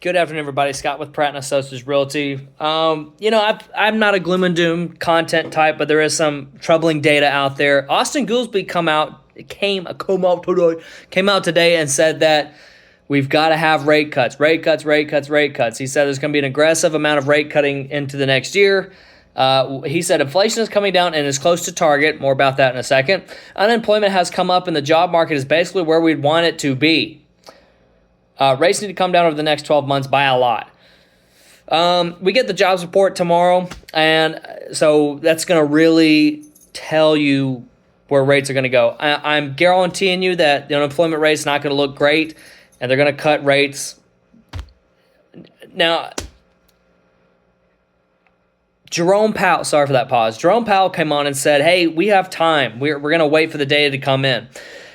Good afternoon, everybody. Scott with Pratt and Associates Realty. I'm not a gloom and doom content type, but there is some troubling data out there. Austin Goolsby came out today and said that we've got to have rate cuts. He said there's going to be an aggressive amount of rate cutting into the next year. He said inflation is coming down and is close to target. More about that in a second. Unemployment has come up and the job market is basically where we'd want it to be. Rates need to come down over the next 12 months by a lot. We get the jobs report tomorrow, and so that's going to really tell you where rates are going to go. I'm guaranteeing you that the unemployment rate is not going to look great, and they're going to cut rates. Now, Jerome Powell, sorry for that pause. Jerome Powell came on and said, hey, we have time. We're going to wait for the data to come in.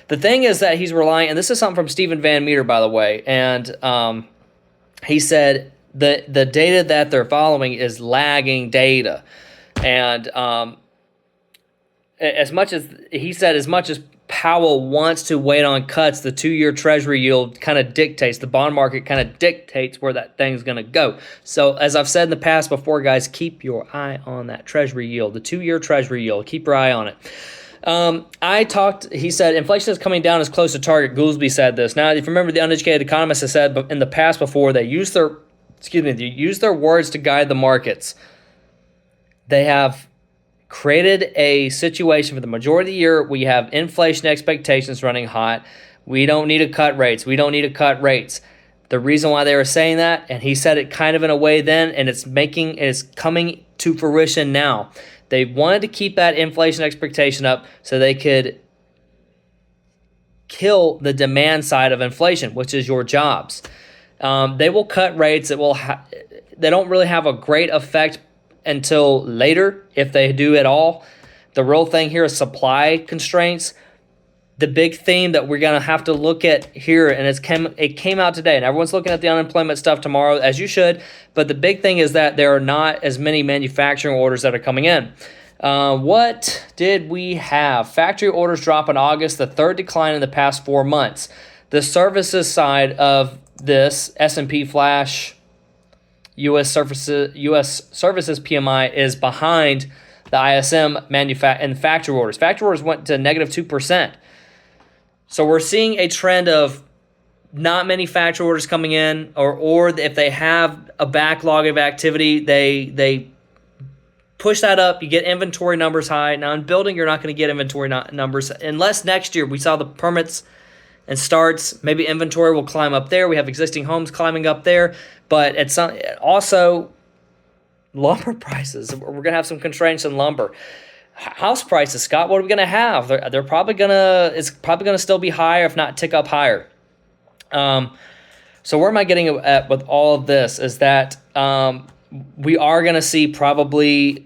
The thing is that he's relying, and this is something from Stephen Van Meter, by the way, and he said the data that they're following is lagging data. And as much as Powell wants to wait on cuts, the 2-year Treasury yield kind of dictates, the bond market kind of dictates where that thing's going to go. So as I've said in the past before, guys, keep your eye on that Treasury yield, the 2-year Treasury yield. Keep your eye on it. He said, inflation is coming down as close to target. Goolsby said this. Now, if you remember, the uneducated economists have said in the past before, they use their words to guide the markets. They have created a situation for the majority of the year. We have inflation expectations running hot. We don't need to cut rates. The reason why they were saying that, and he said it kind of in a way then, and it's coming to fruition now. They wanted to keep that inflation expectation up so they could kill the demand side of inflation, which is your jobs. They will cut rates. They don't really have a great effect until later, if they do at all. The real thing here is supply constraints. The big theme that we're going to have to look at here, and it came out today, and everyone's looking at the unemployment stuff tomorrow, as you should, but the big thing is that there are not as many manufacturing orders that are coming in. What did we have? Factory orders drop in August, the third decline in the past 4 months. The services side of this S&P Flash U.S. Services PMI is behind the ISM and factory orders. Factory orders went to negative 2%. So we're seeing a trend of not many factory orders coming in, or if they have a backlog of activity, they push that up. You get inventory numbers high. Now in building, you're not going to get inventory numbers unless next year we saw the permits and starts. Maybe inventory will climb up there. We have existing homes climbing up there, but it's also lumber prices. We're going to have some constraints in lumber. House prices, Scott, what are we going to have? It's probably going to still be higher, if not tick up higher. So where am I getting at with all of this is that we are going to see probably,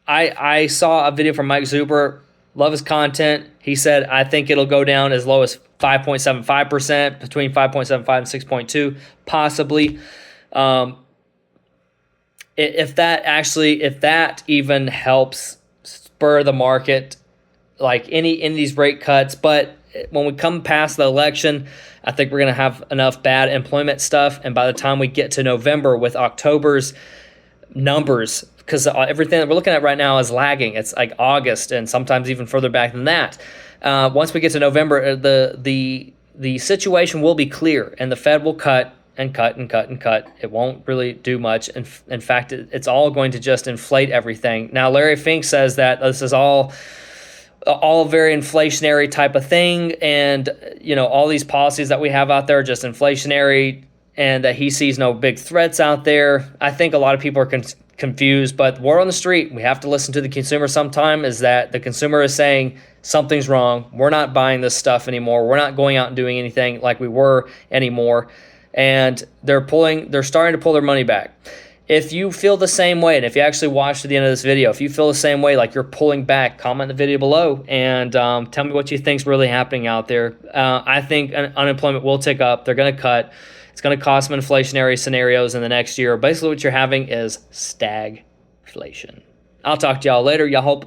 I saw a video from Mike Zuber, love his content. He said, I think it'll go down as low as 5.75%, between 5.75 and 6.2, possibly. If that even helps spur the market, like in these rate cuts. But when we come past the election, I think we're going to have enough bad employment stuff. And by the time we get to November with October's numbers, because everything that we're looking at right now is lagging. It's like August and sometimes even further back than that. Once we get to November, the situation will be clear and the Fed will cut and cut and cut and cut. It won't really do much. In fact, it's all going to just inflate everything. Now, Larry Fink says that this is all very inflationary type of thing, and all these policies that we have out there are just inflationary, and that he sees no big threats out there. I think a lot of people are confused, but word on the street, we have to listen to the consumer sometime, is that the consumer is saying something's wrong. We're not buying this stuff anymore. We're not going out and doing anything like we were anymore. And they're starting to pull their money back. If you feel the same way, and if you actually watch to the end of this video, if you feel the same way, like you're pulling back, comment in the video below and tell me what you think is really happening out there. I think unemployment will tick up. They're going to cut. It's going to cause some inflationary scenarios in the next year. Basically, what you're having is stagflation. I'll talk to y'all later. Y'all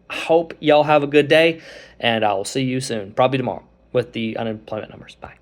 hope y'all have a good day, and I'll see you soon, probably tomorrow, with the unemployment numbers. Bye.